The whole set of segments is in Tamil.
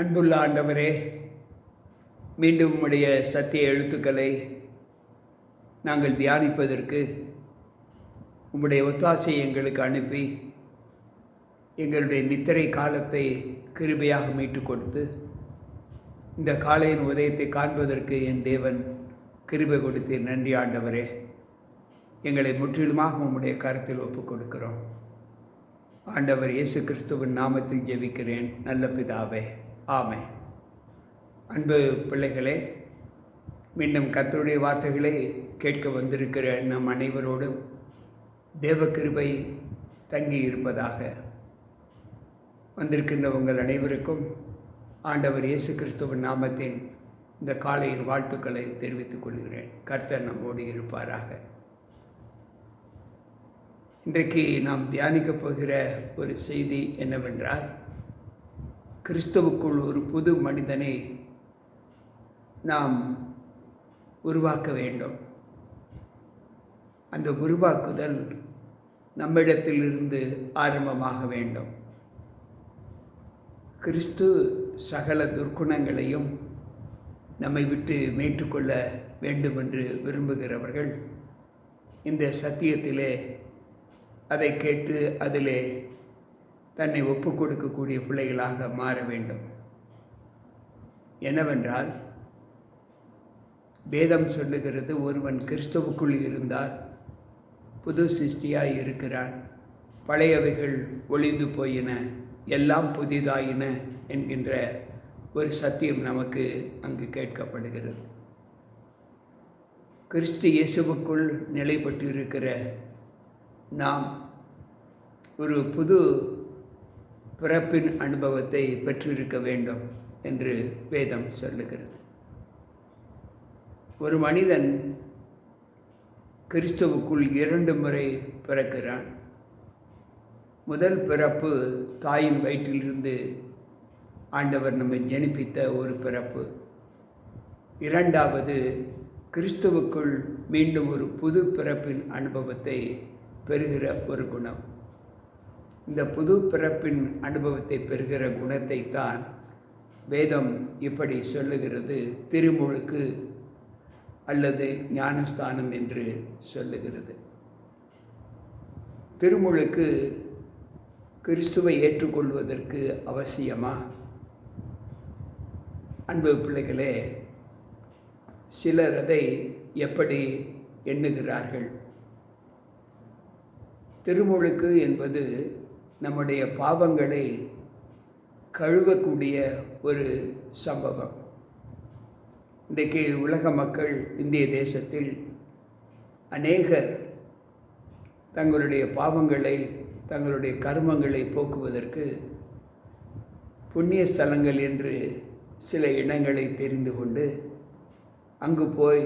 அன்புள்ள ஆண்டவரே, மீண்டும் உம்முடைய சத்திய எழுத்துக்களை நாங்கள் தியானிப்பதற்கு உம்முடைய ஒத்தாசையை எங்களுக்கு அனுப்பி எங்களுடைய நித்திரை காலத்தை கிருபையாக மீட்டு கொடுத்து இந்த காலையின் உதயத்தை காண்பதற்கு என் தேவன் கிருபை கொடுத்தீர். நன்றி ஆண்டவரே. எங்களை முற்றிலுமாக உம்முடைய கருத்தில் ஒப்புக் கொடுக்கிறோம். ஆண்டவர் இயேசு கிறிஸ்துவின் நாமத்தில் ஜெபிக்கிறேன் நல்ல பிதாவே, ஆமென். அன்பு பிள்ளைகளே, மீண்டும் கர்த்தருடைய வார்த்தைகளை கேட்க வந்திருக்கிற நம் அனைவரோடும் தேவ கிருபை தங்கி இருப்பதாக. வந்திருக்கின்ற உங்கள் அனைவருக்கும் ஆண்டவர் இயேசு கிறிஸ்துவின் நாமத்தின் இந்த காலையின் வாழ்த்துக்களை தெரிவித்துக் கொள்கிறேன். கர்த்தர் நம்மோடு இருப்பாராக. இன்றைக்கு நாம் தியானிக்கப் போகிற ஒரு செய்தி என்னவென்றால், கிறிஸ்துவுக்குள் ஒரு புது மனிதனை நாம் உருவாக்க வேண்டும். அந்த உருவாக்குதல் நம்மிடத்திலிருந்து ஆரம்பமாக வேண்டும். கிறிஸ்து சகல துர்க்குணங்களையும் நம்மை விட்டு மீட்டுக்கொள்ள வேண்டும் என்று விரும்புகிறவர்கள் இந்த சத்தியத்திலே அதை கேட்டு அதிலே தன்னை ஒப்புக் கொடுக்கக்கூடிய பிள்ளைகளாக மாற வேண்டும். என்னவென்றால், வேதம் சொல்லுகிறது, ஒருவன் கிறிஸ்துவுக்குள் இருந்தால் புது சிருஷ்டியாய் இருக்கிறான், பழையவைகள் ஒளிந்து போயின, எல்லாம் புதிதாயின என்கின்ற ஒரு சத்தியம் நமக்கு அங்கு கேட்கப்படுகிறது. கிறிஸ்து இயேசுவுக்குள் நிலை பெற்று இருக்கிற நாம் ஒரு புது பிறப்பின் அனுபவத்தை பெற்றிருக்க வேண்டும் என்று வேதம் சொல்லுகிறது. ஒரு மனிதன் கிறிஸ்துவுக்குள் 2 முறை பிறக்கிறான். முதல் பிறப்பு தாயின் வயிற்றிலிருந்து ஆண்டவர் நம்மை ஜனிப்பித்த ஒரு பிறப்பு. இரண்டாவது, கிறிஸ்துவுக்குள் மீண்டும் ஒரு புது பிறப்பின் அனுபவத்தை பெறுகிற ஒரு குணம். இந்த புது பிறப்பின் அனுபவத்தை பெறுகிற குணத்தை தான் வேதம் இப்படி சொல்லுகிறது, திருமுழுக்கு அல்லது ஞானஸ்தானம் என்று சொல்லுகிறது. திருமுழுக்கு கிறிஸ்துவை ஏற்றுக்கொள்வதற்கு அவசியமா? அன்பு பிள்ளைகளே, சிலர் அதை எப்படி எண்ணுகிறார்கள்? திருமுழுக்கு என்பது நம்முடைய பாவங்களை கழுவக்கூடிய ஒரு சம்பவம். இன்றைக்கு உலக மக்கள், இந்திய தேசத்தில் அநேகர் தங்களுடைய பாவங்களை, தங்களுடைய கர்மங்களை போக்குவதற்கு புண்ணிய ஸ்தலங்கள் என்று சில இடங்களை தெரிந்து கொண்டு அங்கு போய்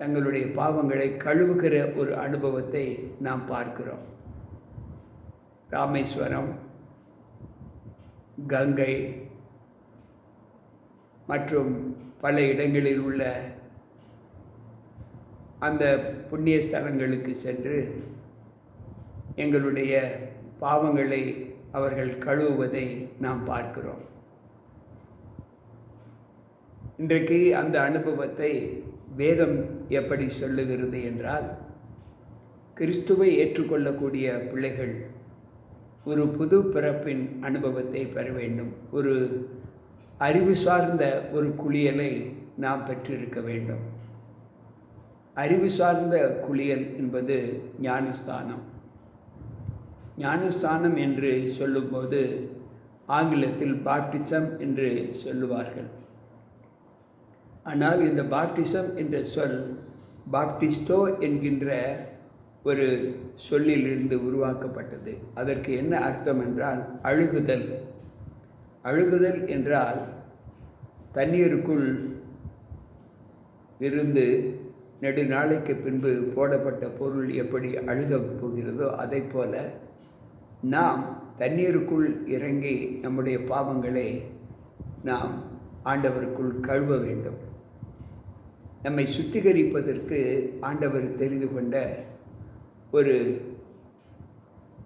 தங்களுடைய பாவங்களை கழுவுகிற ஒரு அனுபவத்தை நாம் பார்க்கிறோம். ராமேஸ்வரம், கங்கை மற்றும் பல இடங்களில் உள்ள அந்த புண்ணிய ஸ்தலங்களுக்கு சென்று எங்களுடைய பாவங்களை அவர்கள் கழுவுவதை நாம் பார்க்கிறோம். இன்றைக்கு அந்த அனுபவத்தை வேதம் எப்படி சொல்லுகிறது என்றால், கிறிஸ்துவை ஏற்றுக்கொள்ளக்கூடிய பிள்ளைகள் ஒரு புது பிறப்பின் அனுபவத்தை பெற வேண்டும். ஒரு அறிவு சார்ந்த ஒரு குளியலை நாம் பெற்றிருக்க வேண்டும். அறிவு சார்ந்த குளியல் என்பது ஞானஸ்தானம். ஞானஸ்தானம் என்று சொல்லும்போது ஆங்கிலத்தில் பாப்டிசம் என்று சொல்லுவார்கள். ஆனால் இந்த பாப்டிசம் என்ற சொல் பாப்டிஸ்டோ என்கின்ற ஒரு சொல்லிலிருந்து உருவாக்கப்பட்டது. அதற்கு என்ன அர்த்தம் என்றால் அழுகுதல். அழுகுதல் என்றால் தண்ணீருக்குள் இருந்து நெடுநாளைக்கு பின்பு போடப்பட்ட பொருள் எப்படி அழுகப் போகிறதோ அதை போல நாம் தண்ணீருக்குள் இறங்கி நம்முடைய பாவங்களை நாம் ஆண்டவருக்குள் கழுவ வேண்டும். நம்மை சுத்திகரிப்பதற்கு ஆண்டவர் தெரிந்து கொண்ட ஒரு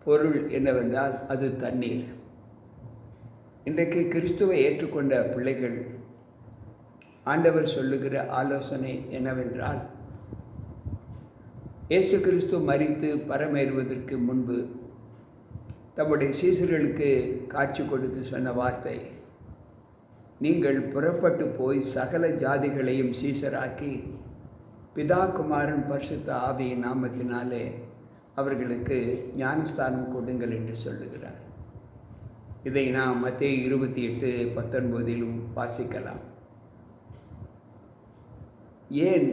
பொருள் என்னவென்றால் அது தண்ணீர். இன்றைக்கு கிறிஸ்துவை ஏற்றுக்கொண்ட பிள்ளைகள் ஆண்டவர் சொல்லுகிற ஆலோசனை என்னவென்றால், இயேசு கிறிஸ்து மரித்து பரமேறுவதற்கு முன்பு தம்முடைய சீசர்களுக்கு காட்சி கொடுத்து சொன்ன வார்த்தை, நீங்கள் புறப்பட்டு போய் சகல ஜாதிகளையும் சீசராக்கி பிதா குமாரன் பரிசுத்த ஆவியின் நாமத்தினாலே அவர்களுக்கு ஞானஸ்தானம் கொடுங்கள் என்று சொல்லுகிறார். இதை நாம் மத்தேயு 28:19 வாசிக்கலாம். ஏன்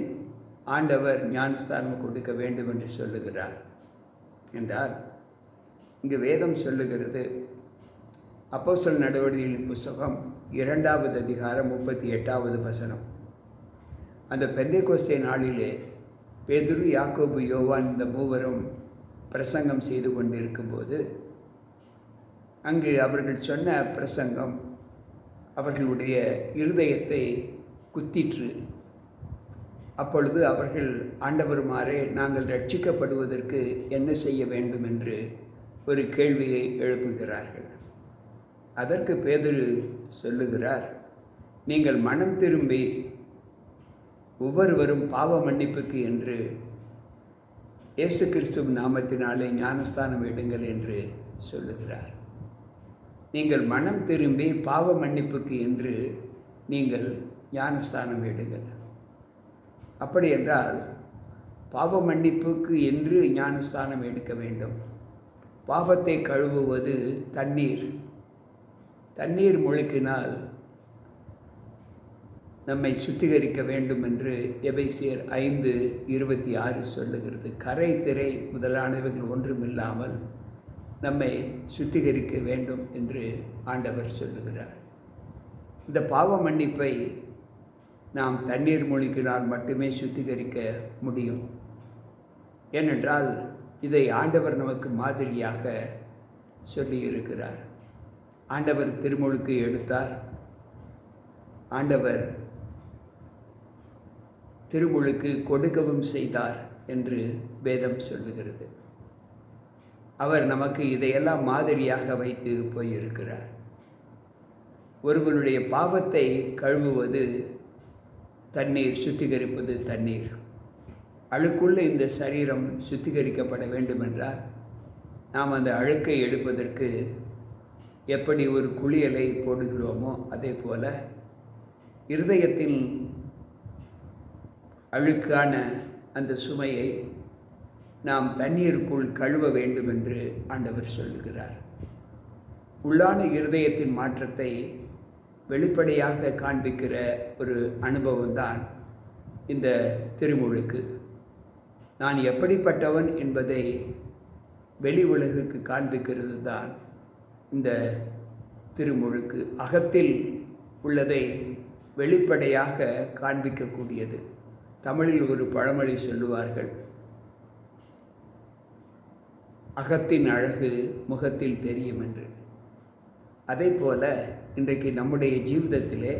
ஆண்டவர் ஞானஸ்தானம் கொடுக்க வேண்டும் என்று சொல்லுகிறார் என்றால், இங்கு வேதம் சொல்லுகிறது, அப்போஸ்தலர் நடவடிக்கைகளின் புத்தகம் 2வது அதிகாரம் 38வது வசனம். அந்த பெந்தேகோஸ்தே நாளிலே பேதுரு, யாக்கோபு, யோவான் இந்த மூவரும் பிரசங்கம் செய்து கொண்டிருக்கும்போது அங்கு அவர்கள் சொன்ன பிரசங்கம் அவர்களுடைய இருதயத்தை குத்திற்று. அப்பொழுது அவர்கள், ஆண்டவருமாறே, நாங்கள் ரட்சிக்கப்படுவதற்கு என்ன செய்ய வேண்டும் என்று ஒரு கேள்வியை எழுப்புகிறார்கள். அதற்கு பேதுரு சொல்லுகிறார், நீங்கள் மனம் திரும்பி ஒவ்வொருவரும் பாவ மன்னிப்புக்கு என்று இயேசு கிறிஸ்துவின் நாமத்தினாலே ஞானஸ்தானம் எடுங்கள் என்று சொல்லுகிறார். நீங்கள் மனம் திரும்பி பாவ மன்னிப்புக்கு என்று நீங்கள் ஞானஸ்தானம் எடுங்கள். அப்படி என்றால் பாவ மன்னிப்புக்கு என்று ஞானஸ்தானம் எடுக்க வேண்டும். பாவத்தை கழுவுவது தண்ணீர். தண்ணீர் முழுக்கினால் நம்மை சுத்திகரிக்க வேண்டும் என்று எபேசியர் 5:26 சொல்லுகிறது. கரை திரை முதலானவைகள் ஒன்றுமில்லாமல் நம்மை சுத்திகரிக்க வேண்டும் என்று ஆண்டவர் சொல்லுகிறார். இந்த பாவ மன்னிப்பை நாம் தண்ணீர் மூழ்கினால் மட்டுமே சுத்திகரிக்க முடியும். ஏனென்றால் இதை ஆண்டவர் நமக்கு மாதிரியாக சொல்லியிருக்கிறார். ஆண்டவர் திருமுழுக்கு எடுத்தார். ஆண்டவர் திருமுழுக்கு கொடுக்கவும் செய்தார் என்று வேதம் சொல்லுகிறது. அவர் நமக்கு இதையெல்லாம் மாதிரியாக வைத்து போயிருக்கிறார். ஒருவனுடைய பாவத்தை கழுவுவது தண்ணீர், சுத்திகரிப்பது தண்ணீர். அழுக்குள்ள இந்த சரீரம் சுத்திகரிக்கப்பட வேண்டுமென்றால் நாம் அந்த அழுக்கை எடுப்பதற்கு எப்படி ஒரு குளியலை போடுகிறோமோ அதே போல இருதயத்தின் அழுக்கான அந்த சுமையை நாம் தண்ணீருக்குள் கழுவ வேண்டும் என்று ஆண்டவர் சொல்லுகிறார். உள்ளான இருதயத்தின் மாற்றத்தை வெளிப்படையாக காண்பிக்கிற ஒரு அனுபவம்தான் இந்த திருமுழுக்கு. நான் எப்படிப்பட்டவன் என்பதை வெளி உலகுக்கு காண்பிக்கிறது தான் இந்த திருமுழுக்கு. அகத்தில் உள்ளதை வெளிப்படையாக காண்பிக்கக்கூடியது. தமிழில் ஒரு பழமொழி சொல்லுவார்கள், அகத்தின் அழகு முகத்தில் தெரியும் என்று. அதே போல இன்றைக்கு நம்முடைய ஜீவிதத்திலே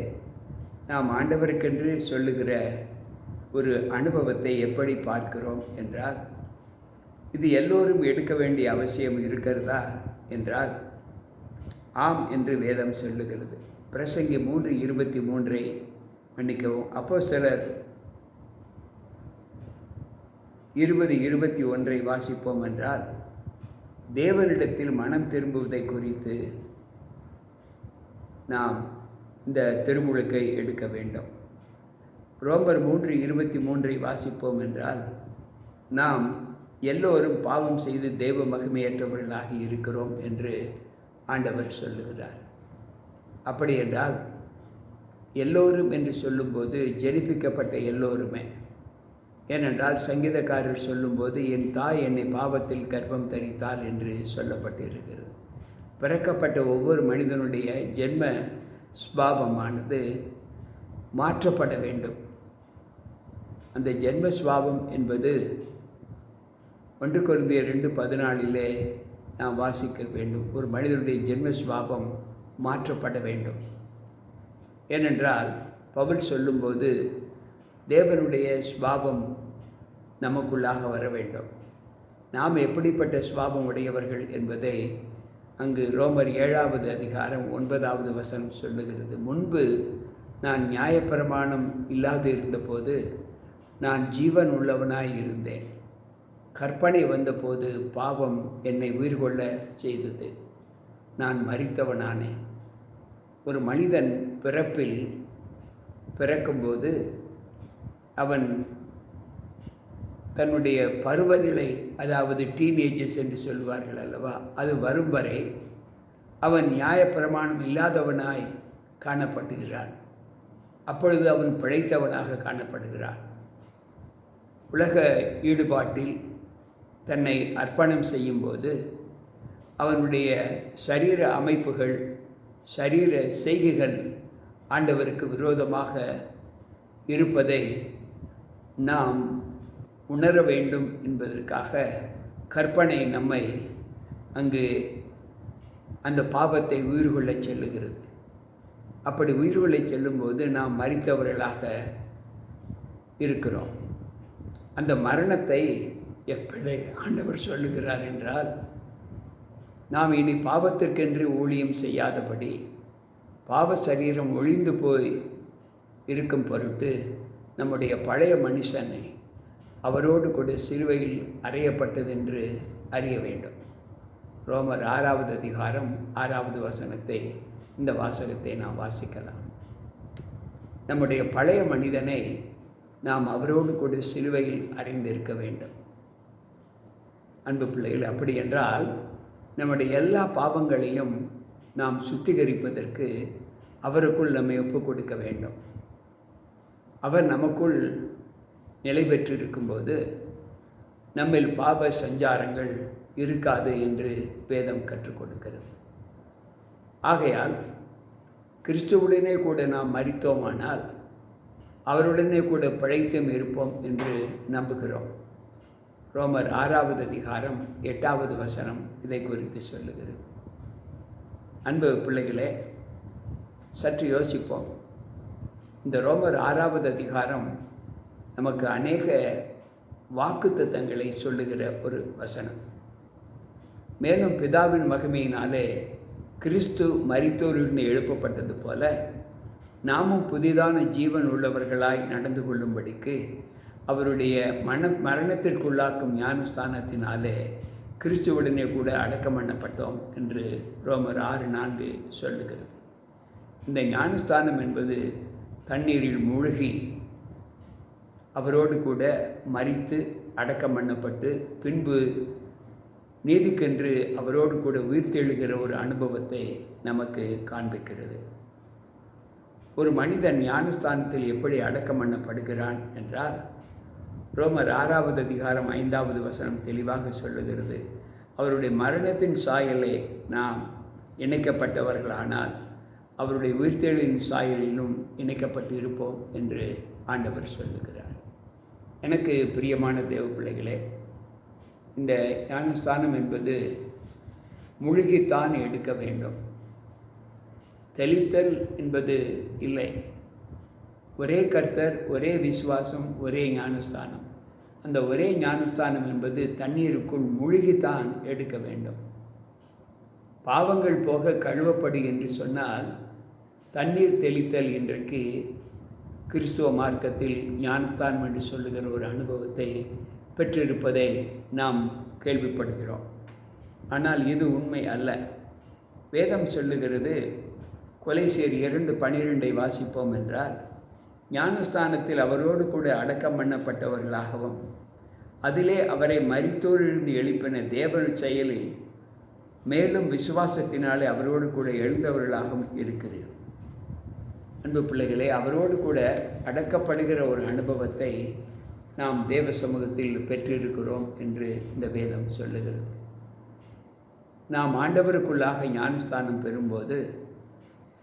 நாம் ஆண்டவருக்கென்று சொல்லுகிற ஒரு அனுபவத்தை எப்படி பார்க்கிறோம் என்றால், இது எல்லோரும் எடுக்க வேண்டிய அவசியம் இருக்கிறதா என்றால் ஆம் என்று வேதம் சொல்லுகிறது. பிரசங்கி 3:23 மன்னிக்கவும், அப்போஸ்தலர் 20:21 வாசிப்போம் என்றால், தேவனிடத்தில் மனம் திரும்புவதை குறித்து நாம் இந்த திருமுழுக்கை எடுக்க வேண்டும். ரோமர் 3:23 வாசிப்போம் என்றால், நாம் எல்லோரும் பாவம் செய்து தெய்வ மகிமையற்றவர்களாகி இருக்கிறோம் என்று ஆண்டவர் சொல்லுகிறார். அப்படி என்றால் எல்லோரும் என்று சொல்லும்போது ஜெனிப்பிக்கப்பட்ட எல்லோருமே. ஏனென்றால் சங்கீதக்காரர் சொல்லும்போது, என் தாய் என்னை பாவத்தில் கர்ப்பம் தரித்தாள் என்று சொல்லப்பட்டிருக்கிறது. பிறக்கப்பட்ட ஒவ்வொரு மனிதனுடைய ஜென்ம ஸ்வாபமானது மாற்றப்பட வேண்டும். அந்த ஜென்ம ஸ்வாபம் என்பது 1 கொரிந்தியர் 2:14 நாம் வாசிக்க வேண்டும். ஒரு மனிதனுடைய ஜென்ம ஸ்வாபம் மாற்றப்பட வேண்டும். ஏனென்றால் பவுல் சொல்லும்போது தேவனுடைய ஸ்வாபம் நமக்குள்ளாக வர வேண்டும். நாம் எப்படிப்பட்ட ஸ்வாபம் உடையவர்கள் என்பதை அங்கு ரோமர் 7வது அதிகாரம் 9வது வசனம் சொல்லுகிறது, முன்பு நான் நியாயப்பிரமாணம் இல்லாது இருந்தபோது நான் ஜீவன் உள்ளவனாய் இருந்தேன். கற்பனை வந்தபோது பாவம் என்னை உயிர் கொள்ள செய்தது. நான் மரித்தவனானேன். ஒரு மனிதன் பிறக்கும்போது அவன் தன்னுடைய பருவநிலை, அதாவது டீனேஜஸ் என்று சொல்வார்கள் அல்லவா, அது வரும் வரை அவன் நியாயப்பிரமாணம் இல்லாதவனாய் காணப்படுகிறான். அப்பொழுது அவன் பிழைத்தவனாக காணப்படுகிறான். உலக ஈடுபாட்டில் தன்னை அர்ப்பணம் செய்யும்போது அவனுடைய சரீர அமைப்புகள், சரீர செய்கைகள் ஆண்டவருக்கு விரோதமாக இருப்பதை நாம் உணர வேண்டும் என்பதற்காக கற்பனை நம்மை அங்கு அந்த பாவத்தை உயிர்கொள்ளச் செல்லுகிறது. அப்படி உயிர்கொள்ளச் செல்லும்போது நாம் மரித்தவர்களாக இருக்கிறோம். அந்த மரணத்தை எப்படி ஆண்டவர் சொல்லுகிறார் என்றால், நாம் இனி பாவத்திற்கென்று ஊழியம் செய்யாதபடி பாவ சரீரம் ஒழிந்து போய் இருக்கும் பொருட்டு நம்முடைய பழைய மனுஷனை அவரோடு கூட சிலுவையில் அறையப்பட்டதென்று அறிய வேண்டும். ரோமர் 6வது அதிகாரம் 6வது வசனத்தை, இந்த வாசகத்தை நாம் வாசிக்கலாம். நம்முடைய பழைய மனிதனை நாம் அவரோடு கூட சிலுவையில் அறைந்திருக்க வேண்டும். அன்பு பிள்ளைகள், அப்படி என்றால் நம்முடைய எல்லா பாவங்களையும் நாம் சுத்திகரிப்பதற்கு அவருக்குள் நம்மை ஒப்புக் கொடுக்க வேண்டும். அவர் நமக்குள் நிலை பெற்றிருக்கும்போது நம்மில் பாவ சஞ்சாரங்கள் இருக்காது என்று வேதம் கற்றுக் கொடுக்கிறது. ஆகையால் கிறிஸ்துவுடனே கூட நாம் மரித்தோமானால் அவருடனே கூட பிழைத்தும் இருப்போம் என்று நம்புகிறோம். ரோமர் 6வது அதிகாரம் 8வது வசனம் இதை குறித்து சொல்லுகிறது. அன்பு பிள்ளைகளே, சற்று யோசிப்போம். இந்த ரோமர் 6வது அதிகாரம் நமக்கு அநேக வாக்குத்தத்தங்களை சொல்லுகிற ஒரு வசனம். மேலும் பிதாவின் மகிமையினாலே கிறிஸ்து மரித்தோரிலிருந்து எழுப்பப்பட்டது போல நாமும் புதிதான ஜீவன் உள்ளவர்களாய் நடந்து கொள்ளும்படிக்கு அவருடைய மரணத்திற்குள்ளாக்கும் ஞானஸ்தானத்தினாலே கிறிஸ்துவுடனே கூட அடக்கம் பண்ணப்பட்டோம் என்று ரோமர் 6:4 சொல்லுகிறது. இந்த ஞானஸ்தானம் என்பது தண்ணீரில் மூழ்கி அவரோடு கூட மரித்து அடக்கம் பண்ணப்பட்டு பின்பு நீதிக்கென்று அவரோடு கூட உயிர்த்தெழுகிற ஒரு அனுபவத்தை நமக்கு காண்பிக்கிறது. ஒரு மனிதன் ஞானஸ்தானத்தில் எப்படி அடக்கம் பண்ணப்படுகிறான் என்றால், ரோமர் 6வது அதிகாரம் 5வது வசனம் தெளிவாக சொல்லுகிறது, அவருடைய மரணத்தின் சாயலை நாம் இணைக்கப்பட்டவர்களானால் அவருடைய உயிர்த்தெழுவின் சாயலிலும் இணைக்கப்பட்டு இருப்போம் என்று ஆண்டவர் சொல்லுகிறார். எனக்கு பிரியமான தேவ பிள்ளைகளே, இந்த ஞானஸ்தானம் என்பது முழுகித்தான் எடுக்க வேண்டும். தெளித்தல் என்பது இல்லை. ஒரே கர்த்தர், ஒரே விசுவாசம், ஒரே ஞானஸ்தானம். அந்த ஒரே ஞானஸ்தானம் என்பது தண்ணீருக்குள் முழுகித்தான் எடுக்க வேண்டும். பாவங்கள் போக கழுவப்படு என்று சொன்னால் தண்ணீர் தெளித்தல் இன்றைக்கு கிறிஸ்துவ மார்க்கத்தில் ஞானஸ்தானம் என்று சொல்லுகிற ஒரு அனுபவத்தை பெற்றிருப்பதை நாம் கேள்விப்படுகிறோம். ஆனால் இது உண்மை அல்ல. வேதம் சொல்லுகிறது, கொலைசேர் 2:12 வாசிப்போம் என்றால், ஞானஸ்தானத்தில் அவரோடு கூட அடக்கம் பண்ணப்பட்டவர்களாகவும் அதிலே அவரை மரித்தோரிலிருந்து எழுப்பின தேவன் செயலில் மேலும் விசுவாசத்தினாலே அவரோடு கூட எழுந்தவர்களாகவும் இருக்கிறீர்கள். அன்பு பிள்ளைகளே, அவரோடு கூட அடக்கப்படுகிற ஒரு அனுபவத்தை நாம் தேவ சமூகத்தில் பெற்றிருக்கிறோம் என்று இந்த வேதம் சொல்லுகிறது. நாம் ஆண்டவருக்குள்ளாக ஞானஸ்தானம் பெறும்போது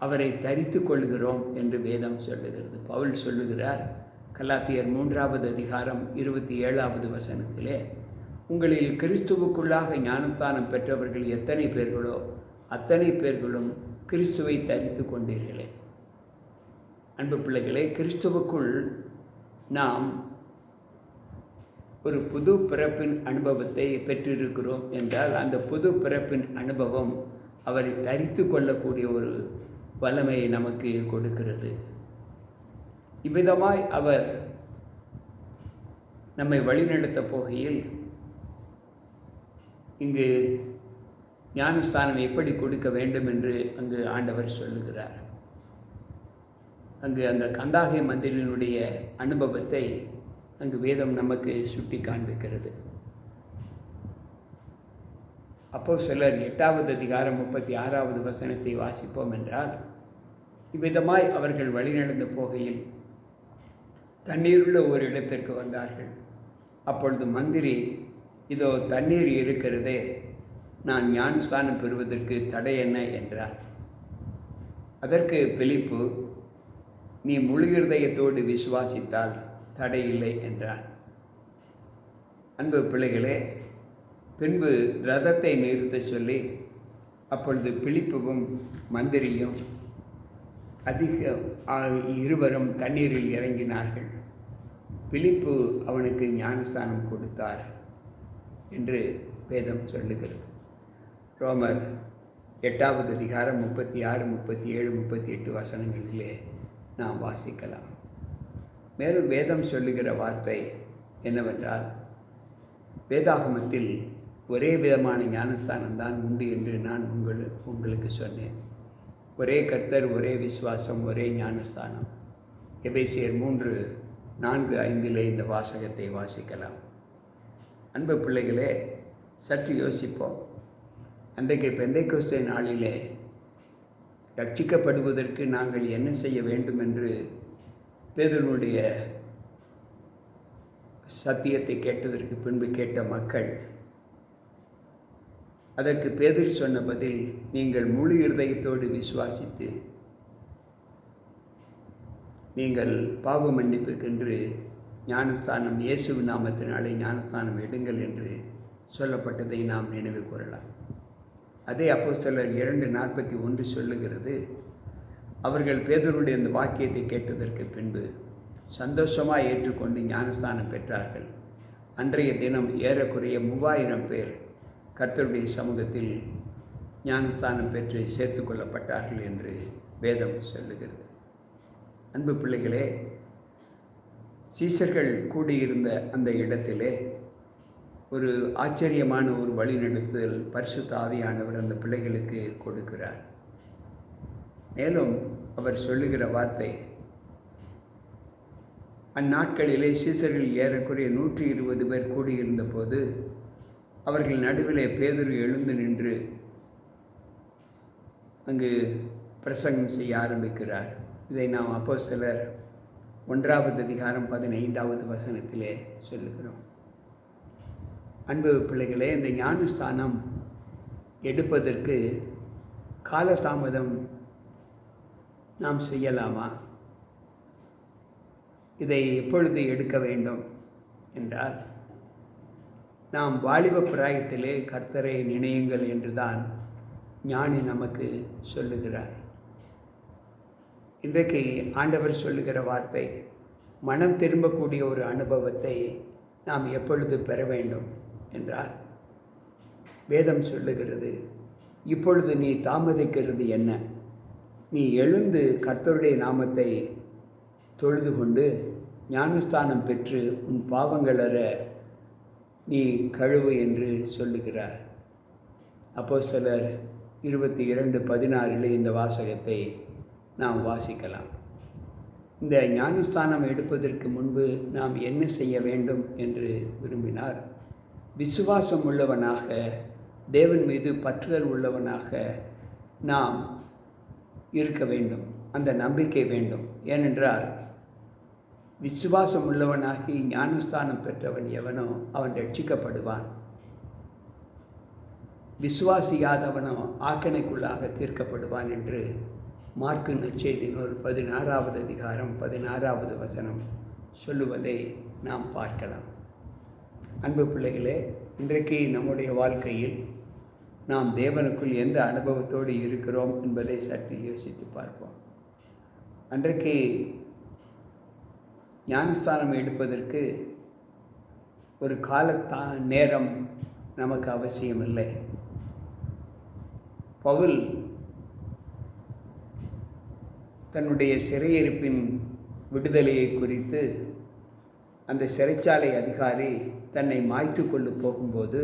அவரை தரித்து கொள்கிறோம் என்று வேதம் சொல்லுகிறது. பவுல் சொல்லுகிறார், கலாத்தியர் 3வது அதிகாரம் 27வது வசனத்திலே, உங்களில் கிறிஸ்துவுக்குள்ளாக ஞானஸ்தானம் பெற்றவர்கள் எத்தனை பேர்களோ அத்தனை பேர்களும் கிறிஸ்துவை தரித்து கொண்டீர்களே. அன்பு பிள்ளைகளே, கிறிஸ்துவுக்குள் நாம் ஒரு புது பிறப்பின் அனுபவத்தை பெற்றிருக்கிறோம் என்றால் அந்த புது பிறப்பின் அனுபவம் அவரை தரித்து கொள்ளக்கூடிய ஒரு வல்லமையை நமக்கு கொடுக்கிறது. இவ்விதமாய் அவர் நம்மை வழிநடத்த போகையில் இங்கு ஞானஸ்தானம் எப்படி கொடுக்க வேண்டும் என்று அங்கு ஆண்டவர் சொல்லுகிறார். அங்கு அந்த கந்தாகை மந்திரினுடைய அனுபவத்தை அங்கு வேதம் நமக்கு சுட்டி காண்பிக்கிறது. அப்போஸ்தலர் 8வது அதிகாரம் 36வது வசனத்தை வாசிப்போம் என்றால், இவ்விதமாய் அவர்கள் வழிநடந்து போகையில் தண்ணீருள்ள ஒரு இடத்திற்கு வந்தார்கள். அப்பொழுது மந்திரி, இதோ தண்ணீர் இருக்கிறதே, நான் ஞானஸ்தானம் பெறுவதற்கு தடை என்ன என்றார். அதற்கு பிலிப்பு, நீ முழு இருதயத்தோடு விசுவாசித்தால் தடை இல்லை என்றார். அன்பு பிள்ளைகளே, பின்பு ரதத்தை நிறுத்த சொல்லி அப்பொழுது பிலிப்புவும் மந்திரியும் இருவரும் தண்ணீரில் இறங்கினார்கள். பிலிப்பு அவனுக்கு ஞானஸ்தானம் கொடுத்தார் என்று வேதம் சொல்லுகிறது. ரோமர் 8வது அதிகாரம் 36, 37, 38 வசனங்களிலே நாம் வாசிக்கலாம். மேலும் வேதம் சொல்லுகிற வார்த்தை என்னவென்றால், வேதாகமத்தில் ஒரே விதமான ஞானஸ்தானம் தான் உண்டு என்று நான் உங்களுக்கு சொன்னேன். ஒரே கர்த்தர், ஒரே விசுவாசம், ஒரே ஞானஸ்தானம். எபேசியர் 3:4-5 இந்த வாசகத்தை வாசிக்கலாம். அன்பு பிள்ளைகளே, சற்று யோசிப்போம். அன்றைக்கு பெந்தைக்கோஸ்தே நாளிலே ரட்சிக்கப்படுவதற்கு நாங்கள் என்ன செய்ய வேண்டும் என்று பேதுருவுடைய சத்தியத்தை கேட்டதற்கு பின்பு கேட்ட மக்கள், அதற்கு பேதுரு சொன்ன பதில், நீங்கள் முழு இருதயத்தோடு விசுவாசித்து நீங்கள் பாவ மன்னிப்புக்கென்று ஞானஸ்தானம், இயேசு நாமத்தினாலே ஞானஸ்தானம் எடுங்கள் என்று சொல்லப்பட்டதை நாம் நினைவு கூறலாம். அதே அப்போஸ்தலர் 2:41 சொல்லுகிறது, அவர்கள் பேதுருடைய அந்த வாக்கியத்தை கேட்டதற்கு பின்பு சந்தோஷமாக ஏற்றுக்கொண்டு ஞானஸ்தானம் பெற்றார்கள். அன்றைய தினம் ஏறக்குறைய 3000 பேர் கர்த்தருடைய சமூகத்தில் ஞானஸ்தானம் பெற்று சேர்த்து கொள்ளப்பட்டார்கள் என்று வேதம் சொல்லுகிறது. அன்பு பிள்ளைகளே, சீசர்கள் கூடியிருந்த அந்த இடத்திலே ஒரு ஆச்சரியமான ஒரு வழிநடத்துதல் பரிசுத்த ஆவியானவர் அந்த பிள்ளைகளுக்கு கொடுக்கிறார். மேலும் அவர் சொல்லுகிற வார்த்தை, அந்நாட்களிலே சீசர்கள் ஏறக்குறைய 120 பேர் கூடியிருந்த போது அவர்கள் நடுவிலே பேதுரு எழுந்து நின்று அங்கு பிரசங்கம் செய்ய ஆரம்பிக்கிறார். இதை நாம் அப்போஸ்தலர் 1வது அதிகாரம் 15வது வசனத்திலே சொல்லுகிறோம். அன்பு பிள்ளைகளே, இந்த ஞானஸ்தானம் எடுப்பதற்கு காலதாமதம் நாம் செய்யலாமா? இதை எப்பொழுது எடுக்க வேண்டும் என்றால், நாம் வாலிப பிராயத்திலே கர்த்தரை நினையுங்கள் என்றுதான் ஞானி நமக்கு சொல்லுகிறார். இன்றைக்கு ஆண்டவர் சொல்லுகிற வார்த்தை, மனம் திரும்பக்கூடிய ஒரு அனுபவத்தை நாம் எப்பொழுது பெற வேண்டும் என்றால், வேதம் சொல்லுகிறது, இப்பொழுது நீ தாமதிக்கிறது என்ன? நீ எழுந்து கர்த்தருடைய நாமத்தை தொழுது கொண்டு ஞானஸ்தானம் பெற்று உன் பாவங்களற நீ கழுவு என்று சொல்லுகிறார். அப்போஸ்தலர் 22:16 இந்த வாசகத்தை நாம் வாசிக்கலாம். இந்த ஞானஸ்தானம் எடுப்பதற்கு முன்பு நாம் என்ன செய்ய வேண்டும் என்று விரும்பினார், விசுவாசம் உள்ளவனாக, தேவன் மீது பற்றுதல் உள்ளவனாக நாம் இருக்க வேண்டும். அந்த நம்பிக்கை வேண்டும். ஏனென்றால் விசுவாசம் உள்ளவனாகி ஞானஸ்தானம் பெற்றவன் எவனோ அவன் ரட்சிக்கப்படுவான். விசுவாசியாதவனோ ஆக்கணைக்குள்ளாக தீர்க்கப்படுவான் என்று மார்க்கு நற்செய்தி 16வது அதிகாரம் 16வது வசனம் சொல்லுவதை நாம் பார்க்கலாம். அன்பு பிள்ளைகளே, இன்றைக்கு நம்முடைய வாழ்க்கையில் நாம் தேவனுக்குள் எந்த அனுபவத்தோடு இருக்கிறோம் என்பதை சற்று யோசித்து பார்ப்போம். அன்றைக்கு ஞானஸ்தானம் எடுப்பதற்கு ஒரு நேரம் நமக்கு அவசியமில்லை. பவுல் தன்னுடைய சிறையிருப்பின் விடுதலையை குறித்து அந்த சிறைச்சாலை அதிகாரி தன்னை மாய்த்து கொண்டு போகும்போது,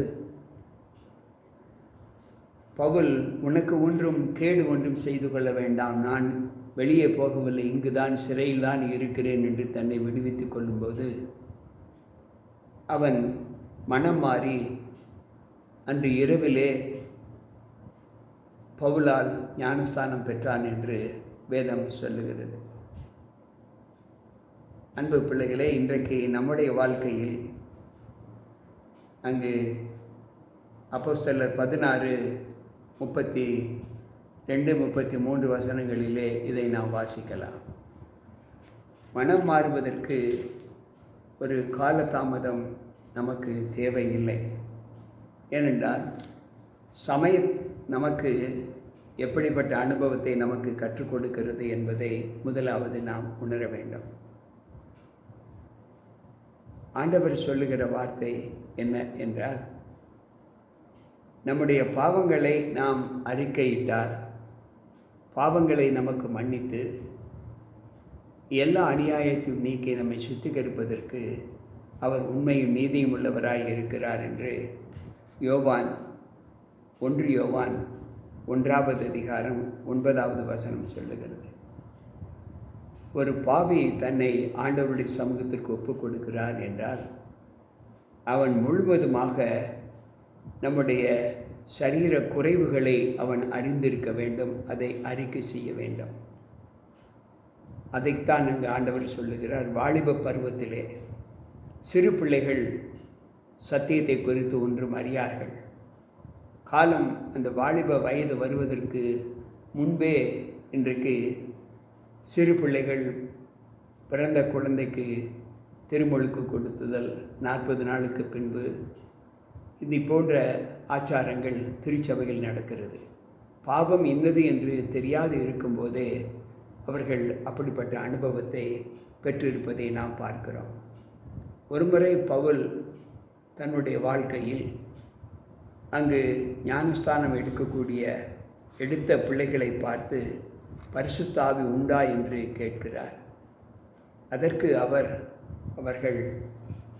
பவுல், உனக்கு ஒன்றும் கேடு ஒன்றும் செய்து கொள்ள வேண்டாம், நான் வெளியே போகவில்லை, இங்குதான் சிறையில்தான் இருக்கிறேன் என்று தன்னை விடுவித்துக் கொள்ளும்போது அவன் மனம் மாறி அன்று இரவிலே பவுலால் ஞானஸ்தானம் பெற்றான் என்று வேதம் சொல்லுகிறது. அன்பு பிள்ளைகளே, இன்றைக்கு நம்முடைய வாழ்க்கையில் அங்கு அப்போஸ்தலர் 16:32-33 வசனங்களிலே இதை நாம் வாசிக்கலாம். மனம் மாறுவதற்கு ஒரு காலதாமதம் நமக்கு தேவையில்லை. ஏனென்றால் சமயம் நமக்கு எப்படிப்பட்ட அனுபவத்தை நமக்கு கற்றுக் கொடுக்கிறது என்பதை முதலாவது நாம் உணர வேண்டும். ஆண்டவர் சொல்லுகிற வார்த்தை என்ன என்றால், நம்முடைய பாவங்களை நாம் அறிக்கையிட்டார், பாவங்களை நமக்கு மன்னித்து எல்லா அநியாயத்தையும் நீக்கி நம்மை சுத்திகரிப்பதற்கு அவர் உண்மையும் நீதியும் உள்ளவராய் இருக்கிறார் என்று யோவான் 1 யோவான் 1 அதிகாரம் 9 வசனம் சொல்லுகிறது. ஒரு பாவி தன்னை ஆண்டவருடைய சமூகத்திற்கு ஒப்புக் கொடுக்கிறார் என்றால் அவன் முழுவதுமாக நம்முடைய சரீர குறைவுகளை அவன் அறிந்திருக்க வேண்டும், அதை அறிக்கை செய்ய வேண்டும். அதைத்தான் அங்கு ஆண்டவர் சொல்லுகிறார். வாலிப பருவத்திலே சிறு பிள்ளைகள் சத்தியத்தை குறித்து ஒன்றும் அறியார்கள். காலம் அந்த வாலிப வயது வருவதற்கு முன்பே இன்றைக்கு சிறு பிள்ளைகள் பிறந்த குழந்தைக்கு திருமுழுக்கு கொடுத்துதல், 40 நாளுக்கு பின்பு இது போன்ற ஆச்சாரங்கள் திருச்சபையில் நடக்கிறது. பாவம் இன்னது என்று தெரியாது இருக்கும்போதே அவர்கள் அப்படிப்பட்ட அனுபவத்தை பெற்றிருப்பதை நாம் பார்க்கிறோம். ஒருமுறை பவுல் தன்னுடைய வாழ்க்கையில் அங்கு ஞானஸ்தானம் எடுத்த பிள்ளைகளை பார்த்து பரிசுத்த ஆவி உண்டா என்று கேட்கிறார். அதற்கு அவர்கள்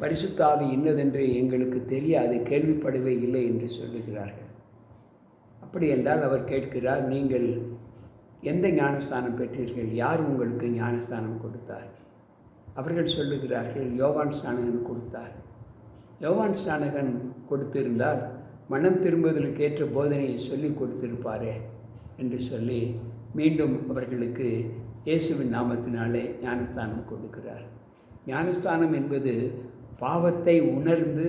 பரிசுத்த ஆவி இன்னதென்று எங்களுக்கு தெரியாது, கேள்விப்படவே இல்லை என்று சொல்லுகிறார்கள். அப்படி என்றால் அவர் கேட்கிறார், நீங்கள் எந்த ஞானஸ்தானம் பெற்றீர்கள், யார் உங்களுக்கு ஞானஸ்தானம் கொடுத்தார்? அவர்கள் சொல்லுகிறார்கள், யோவான் ஸ்நானகன் கொடுத்தார். யோவான் ஸ்நானகன் கொடுத்திருந்தால் மனம் திரும்புவதற்கு ஏற்ற போதனையை சொல்லி கொடுத்திருப்பாரே என்று சொல்லி மீண்டும் அவர்களுக்கு இயேசுவின் நாமத்தினாலே ஞானஸ்தானம் கொடுக்கிறார். ஞானஸ்தானம் என்பது பாவத்தை உணர்ந்து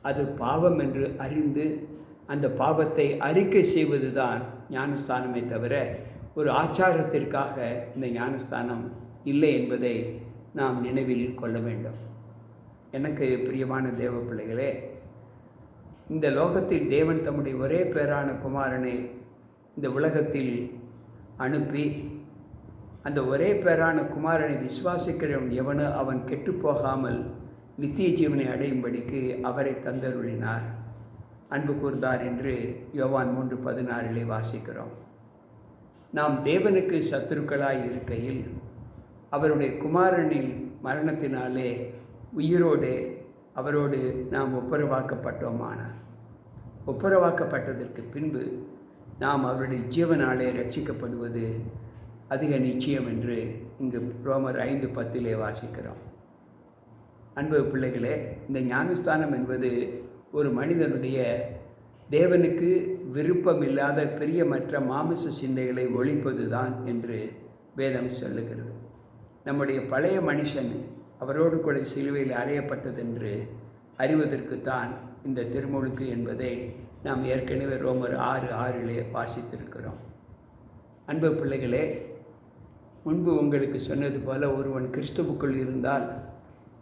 அது பாவம் என்று அறிந்து அந்த பாவத்தை அறிக்கை செய்வது தான் ஞானஸ்தானமே தவிர ஒரு ஆச்சாரத்திற்காக இந்த ஞானஸ்தானம் இல்லை என்பதை நாம் நினைவில் கொள்ள வேண்டும். எனக்கு பிரியமான தேவ பிள்ளைகளே, இந்த லோகத்தில் தேவன் தம்முடைய ஒரே பேரான குமாரனை இந்த உலகத்தில் அனுப்பி அந்த ஒரே பேரான குமாரனை விசுவாசிக்கிறவன் எவனோ அவன் கெட்டுப்போகாமல் நித்திய ஜீவனை அடையும்படிக்கு அவரை தந்தருளினார், அன்பு கூர்ந்தார் என்று யோவான் 3:16 வாசிக்கிறோம். நாம் தேவனுக்கு சத்துருக்களாய் இருக்கையில் அவருடைய குமாரனின் மரணத்தினாலே உயிரோடு அவரோடு நாம் ஒப்புரவாக்கப்பட்டதற்கு பின்பு நாம் அவருடைய ஜீவனாலே ரட்சிக்கப்படுவது அதிக நிச்சயம் என்று இங்கு ரோமர் 5:10 வாசிக்கிறோம். அன்பு பிள்ளைகளே, இந்த ஞானஸ்தானம் என்பது ஒரு மனிதனுடைய தேவனுக்கு விருப்பமில்லாத பிரியமற்ற மாமிச சிந்தைகளை ஒழிப்பது தான் என்று வேதம் சொல்லுகிறது. நம்முடைய பழைய மனுஷன் அவரோடு கூட சிலுவையில் அறையப்பட்டதென்று அறிவதற்குத்தான் இந்த திருமுழுக்கு என்பதை நாம் ஏற்கனவே ரோமர் 6:6 வாசித்திருக்கிறோம். அன்பு பிள்ளைகளே, முன்பு உங்களுக்கு சொன்னது போல ஒருவன் கிறிஸ்துவுக்குள் இருந்தால்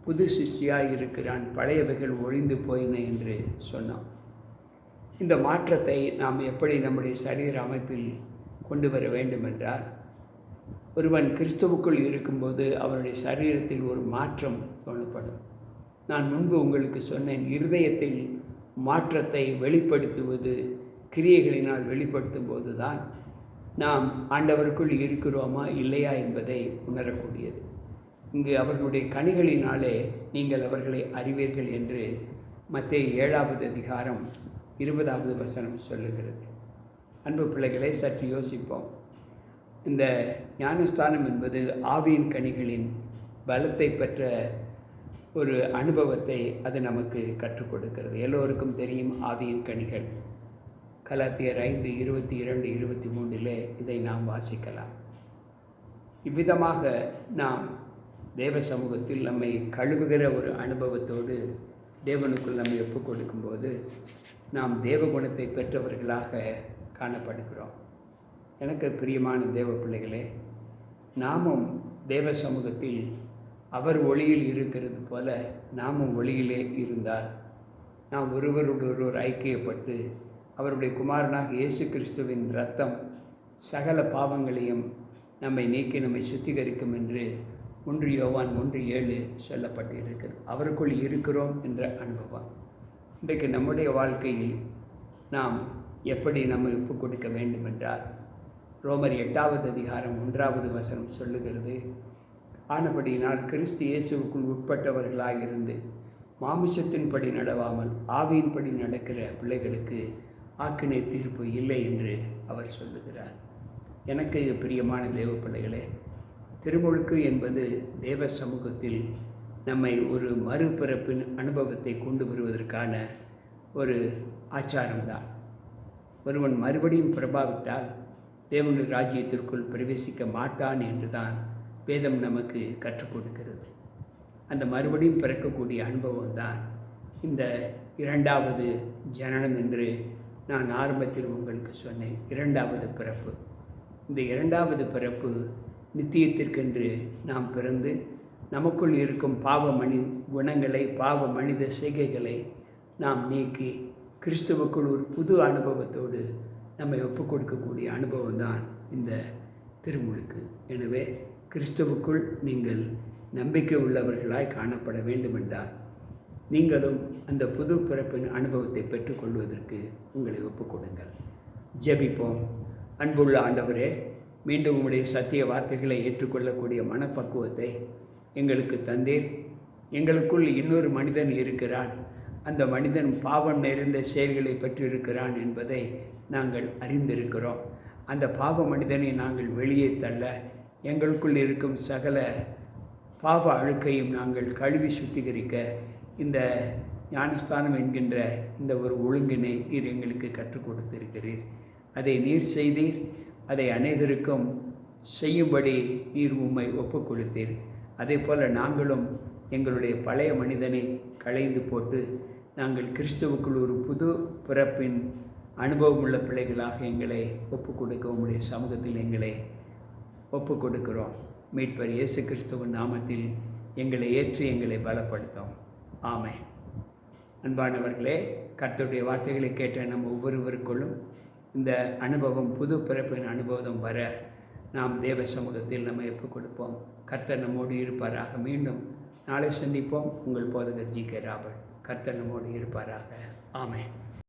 புது சிஷ்டியாய் இருக்கிறான், பழையவைகள் ஒழிந்து போயின என்று சொன்னோம். இந்த மாற்றத்தை நாம் எப்படி நம்முடைய சரீர அமைப்பில் கொண்டு வர வேண்டும் என்றால், ஒருவன் கிறிஸ்துவுக்குள் இருக்கும்போது அவருடைய சரீரத்தில் ஒரு மாற்றம் தோணப்படும். நான் முன்பு உங்களுக்கு சொன்னேன், இருதயத்தில் மாற்றத்தை வெளிப்படுத்துவது கிரியைகளினால் வெளிப்படுத்தும் போது தான் நாம் ஆண்டவருக்குள் இருக்கிறோமா இல்லையா என்பதை உணரக்கூடியது. இங்கு அவர்களுடைய கனிகளினாலே நீங்கள் அவர்களை அறிவீர்கள் என்று மத்தேயு 7வது அதிகாரம் 20வது வசனம் சொல்லுகிறது. அன்பு பிள்ளைகளை, சற்று யோசிப்போம். இந்த ஞானஸ்தானம் என்பது ஆவியின் கனிகளின் பலத்தை பெற்ற ஒரு அனுபவத்தை அது நமக்கு கற்றுக் கொடுக்கிறது. எல்லோருக்கும் தெரியும் ஆவியின் கனிகள். கலாத்தியர் 5:22-23 இதை நாம் வாசிக்கலாம். இவ்விதமாக நாம் தேவ சமூகத்தில் நம்மை கழுவுகிற ஒரு அனுபவத்தோடு தேவனுக்குள் நம்மை ஒப்புக் கொடுக்கும்போது நாம் தேவ குணத்தை பெற்றவர்களாக காணப்படுகிறோம். எனக்கு பிரியமான தேவ பிள்ளைகளே, நாமும் தேவ சமூகத்தில் அவர் ஒளியில் இருக்கிறது போல நாமும் ஒளியிலே இருந்தால் நாம் ஒருவரோடொருவர் ஐக்கியப்பட்டு அவருடைய குமாரனாக இயேசு கிறிஸ்துவின் இரத்தம் சகல பாவங்களையும் நம்மை நீக்கி நம்மை சுத்திகரிக்கும் என்று 1 யோவான் 1:7 சொல்லப்பட்டிருக்கிறது. அவருக்குள் இருக்கிறோம் என்ற அனுபவம். இன்றைக்கு நம்முடைய வாழ்க்கையில் நாம் எப்படி நம்மை ஒப்புக் கொடுக்க வேண்டும் என்றால், ரோமர் 8வது அதிகாரம் 1வது வசனம் சொல்லுகிறது, ஆனபடியினால் கிறிஸ்து இயேசுவுக்குள் உட்பட்டவர்களாக இருந்து மாமிசத்தின்படி நடவாமல் ஆவியின்படி நடக்கிற பிள்ளைகளுக்கு ஆக்கினை தீர்ப்பு இல்லை என்று அவர் சொல்லுகிறார். எனக்கு பிரியமான தேவ பிள்ளைகளே, திருமுழுக்கு என்பது தேவ சமூகத்தில் நம்மை ஒரு மறுபிறப்பின் அனுபவத்தை கொண்டு வருவதற்கான ஒரு ஆச்சாரம்தான். ஒருவன் மறுபடியும் பிறப்பாவிட்டால் தேவனுடைய ராஜ்யத்திற்குள் பிரவேசிக்க மாட்டான் என்று தான் வேதம் நமக்கு கற்றுக் கொடுக்கிறது. அந்த மறுபடியும் பிறக்கக்கூடிய அனுபவம் தான் இந்த 2வது ஜனனம் என்று நான் ஆரம்பத்தில் உங்களுக்கு சொன்னேன். 2வது பிறப்பு. இந்த 2வது பிறப்பு நித்தியத்திற்கென்று நாம் பிறந்து நமக்குள் இருக்கும் பாவ குணங்களை பாவ மனித செய்கைகளை நாம் நீக்கி கிறிஸ்துவுக்குள் ஒரு புது அனுபவத்தோடு நம்மை ஒப்புக் கொடுக்கக்கூடிய அனுபவம் தான் இந்த திருமுழுக்கு. எனவே கிறிஸ்துவுக்குள் நீங்கள் நம்பிக்கை உள்ளவர்களாய் காணப்பட வேண்டுமென்றால் நீங்களும் அந்த புது பிறப்பின் அனுபவத்தை பெற்றுக்கொள்வதற்கு உங்களை ஒப்புக் கொடுங்கள். ஜெபிப்போம். அன்புள்ள ஆண்டவரே, மீண்டும் உம்முடைய சத்திய வார்த்தைகளை ஏற்றுக்கொள்ளக்கூடிய மனப்பக்குவத்தை எங்களுக்கு தந்தீர். எங்களுக்குள் இன்னொரு மனிதன் இருக்கிறான், அந்த மனிதன் பாவம் நிறைந்த செயல்களை பெற்றிருக்கிறான் என்பதை நாங்கள் அறிந்திருக்கிறோம். அந்த பாவ மனிதனை நாங்கள் வெளியே தள்ள எங்களுக்குள் இருக்கும் சகல பாவ அழுக்கையும் நாங்கள் கழுவி சுத்திகரிக்க இந்த ஞானஸ்தானம் என்கின்ற இந்த ஒரு ஒழுங்கினை நீர் எங்களுக்கு கற்றுக் கொடுத்திருக்கிறீர். அதை நீர் செய்தீர். அதை அநேகருக்கும் செய்யும்படி நீர் உம்மை ஒப்புக் கொடுத்தீர். அதே போல் நாங்களும் எங்களுடைய பழைய மனிதனை களைந்து போட்டு நாங்கள் கிறிஸ்துவுக்குள் ஒரு புது பிறப்பின் அனுபவமுள்ள பிள்ளைகளாக எங்களை ஒப்புக் கொடுக்க உம்முடைய சமூகத்தில் எங்களை ஒப்புக் கொடுக்கிறோம். மீட்பர் இயேசு கிறிஸ்துவின் நாமத்தில் எங்களை ஏற்றி எங்களை பலப்படுத்தும். ஆமென். அன்பானவர்களே, கர்த்தருடைய வார்த்தைகளை கேட்ட நம்ம ஒவ்வொருவருக்குள்ளும் இந்த அனுபவம் புது பிறப்பின் அனுபவம் வர நாம் தேவ சமூகத்தில் நம்ம ஒப்புக் கொடுப்போம். கர்த்தர் நம்மோடு இருப்பாராக. மீண்டும் நாளை சந்திப்போம். உங்கள் போதகர் ஜி.கே. ராபர்ட். கர்த்தர் நம்மோடு இருப்பாராக. ஆமென்.